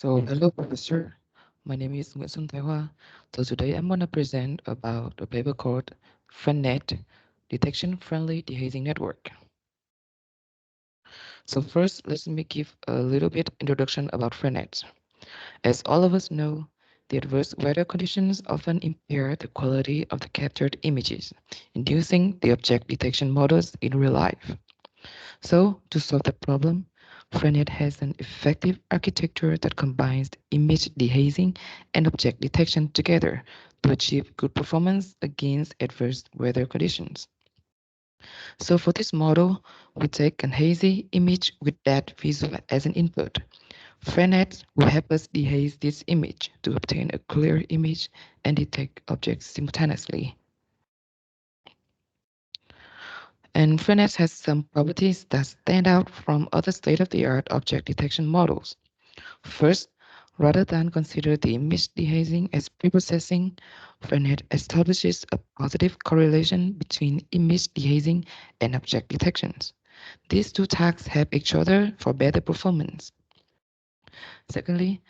Hello, Professor. My name is Nguyen. So today I'm going to present about a paper called FriendNet, Detection Friendly Dehazing Network. So first, let me give a little bit introduction about FriendNet. As all of us know, the adverse weather conditions often impair the quality of the captured images, inducing the object detection models in real life. So, to solve the problem, FreeNet has an effective architecture that combines image dehazing and object detection together to achieve good performance against adverse weather conditions. So for this model, we take an hazy image with that visual as an input. FreeNet will help us dehaze this image to obtain a clear image and detect objects simultaneously. And FreeNet has some properties that stand out from other state-of-the-art object detection models. First, rather than consider the image dehazing as preprocessing, FreeNet establishes a positive correlation between image dehazing and object detections. These two tasks help each other for better performance. Secondly,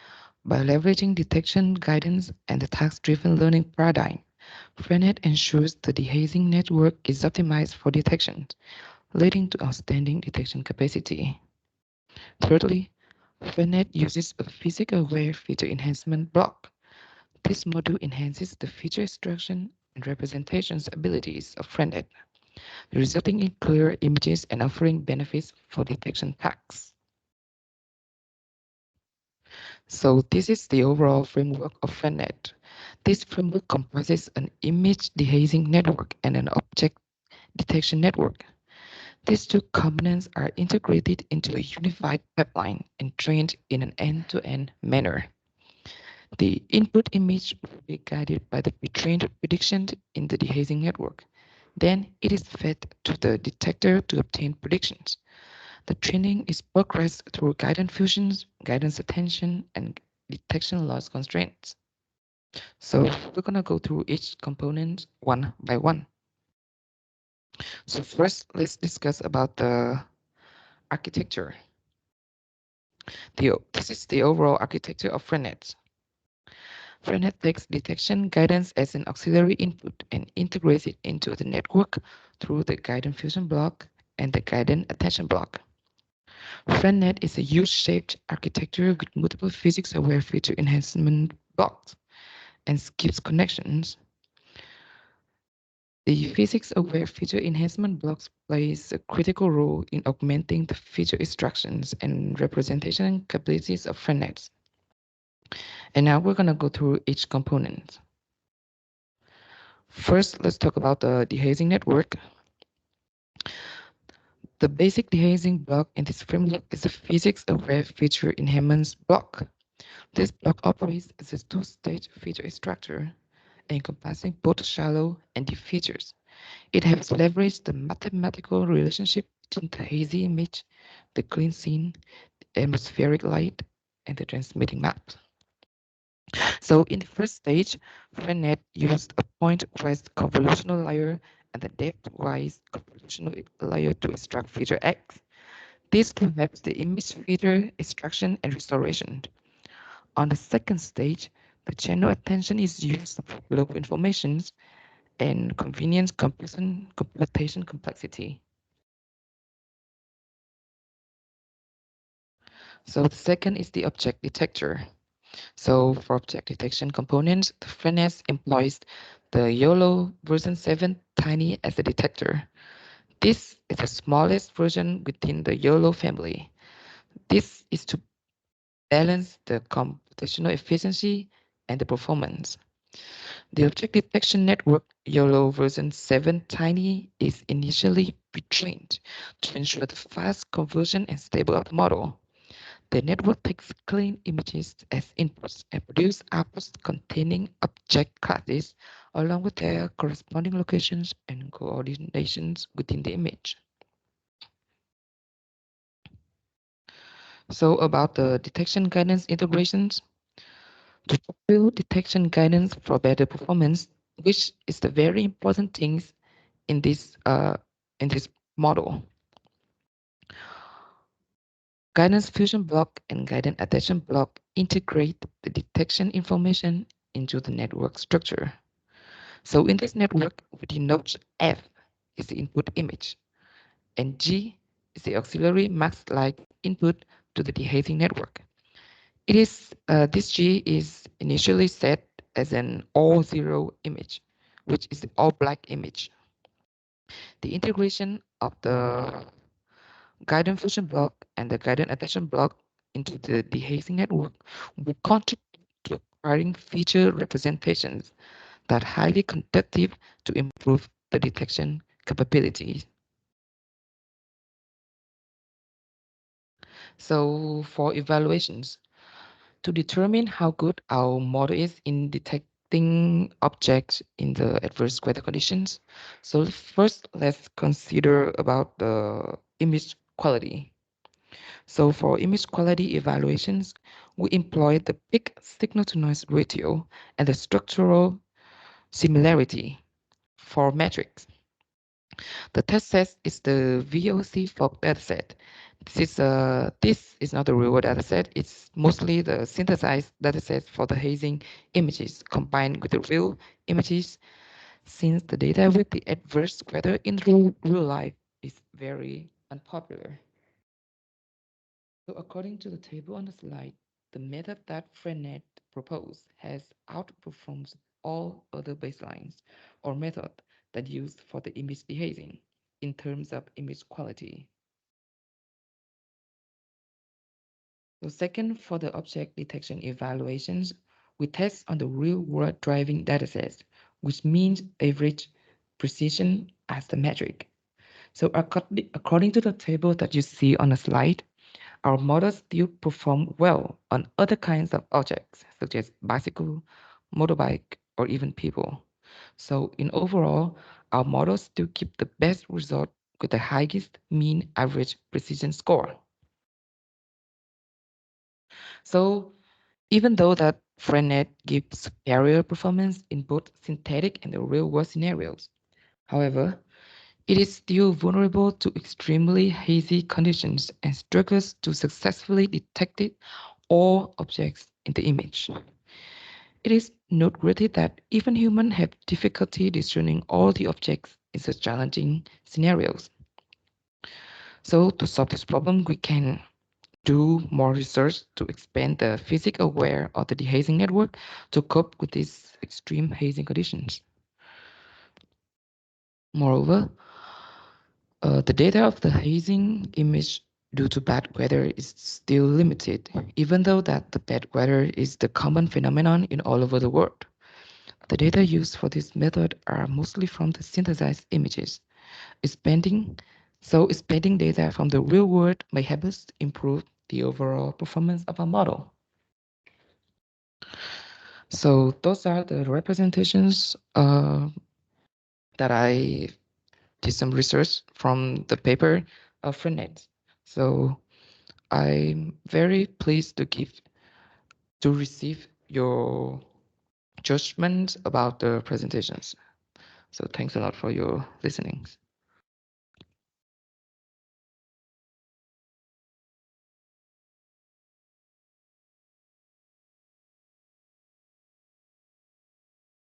by leveraging detection guidance and the task-driven learning paradigm, FreeNet ensures the dehazing network is optimized for detection, leading to outstanding detection capacity. Thirdly, FreeNet uses a physics-aware feature enhancement block. This module enhances the feature extraction and representations abilities of FreeNet, resulting in clear images and offering benefits for detection tasks. So this is the overall framework of FreeNet. This framework comprises an image dehazing network and an object detection network. These two components are integrated into a unified pipeline and trained in an end-to-end manner. The input image will be guided by the pre-trained prediction in the dehazing network. Then it is fed to the detector to obtain predictions. The training is progressed through guidance fusions, guidance attention, and detection loss constraints. So we're gonna go through each component one by one. So first, let's discuss about the architecture. This is the overall architecture of FreeNet. FreeNet takes detection guidance as an auxiliary input and integrates it into the network through the guidance fusion block and the guidance attention block. FreeNet is a U-shaped architecture with multiple physics-aware feature enhancement blocks and skips connections. The physics-aware feature enhancement blocks plays a critical role in augmenting the feature instructions and representation capabilities of FreeNet. And now we're going to go through each component. First, let's talk about the dehazing network. The basic dehazing block in this framework is a physics-aware feature enhancement block. This block operates as a two-stage feature structure encompassing both shallow and deep features. It has leveraged the mathematical relationship between the hazy image, the clean scene, the atmospheric light, and the transmitting map. So in the first stage, FreeNet used a point-wise convolutional layer and a depth-wise convolutional layer to extract feature X. This helps the image feature extraction and restoration. On the second stage, the channel attention is used for local informations and convenience computation complexity. So the second is the object detector. So for object detection components, the FreeNet employs the YOLO version 7 Tiny as a detector. This is the smallest version within the YOLO family. This is to balance the computational efficiency and the performance. The object detection network YOLO version 7 Tiny is initially retrained to ensure the fast conversion and stable of the model. The network takes clean images as inputs and produces outputs containing object classes along with their corresponding locations and coordinations within the image. So about the detection guidance integrations, to fulfill detection guidance for better performance, which is the very important things in this model. Guidance fusion block and guidance attention block integrate the detection information into the network structure. So in this network, we denote F is the input image, and G is the auxiliary mask-like input to the dehating network. This G is initially set as an all zero image, which is the all black image. The integration of the guidance fusion block and the guidance attention block into the dehazing network will contribute to acquiring feature representations that are highly conductive to improve the detection capabilities. So for evaluations, to determine how good our model is in detecting objects in the adverse weather conditions, so first let's consider about the image quality. So for image quality evaluations, we employ the peak signal-to-noise ratio and the structural similarity for metrics. The test set is the VOC fog dataset. This is not a real world dataset. It's mostly the synthesized dataset for the hazing images combined with the real images, since the data with the adverse weather in real life is very unpopular. So according to the table on the slide, the method that Frenet proposed has outperformed all other baselines or method that used for the image dehazing in terms of image quality. So second, for the object detection evaluations, we test on the real-world driving datasets, which means average precision as the metric. So according to the table that you see on the slide, our models still perform well on other kinds of objects, such as bicycle, motorbike, or even people. So in overall, our models still keep the best result with the highest mean average precision score. So even though that FreeNet gives superior performance in both synthetic and the real-world scenarios, however, it is still vulnerable to extremely hazy conditions and struggles to successfully detect all objects in the image. It is noteworthy that even humans have difficulty discerning all the objects in such challenging scenarios. So to solve this problem, we can do more research to expand the physics aware of the dehazing network to cope with these extreme hazing conditions. Moreover, the data of the hazing image due to bad weather is still limited, even though that the bad weather is the common phenomenon in all over the world. The data used for this method are mostly from the synthesized images. Expanding data from the real world may help us improve the overall performance of our model. So those are the representations that I did some research from the paper of Frenet. So I'm very pleased to receive your judgment about the presentations. So thanks a lot for your listenings.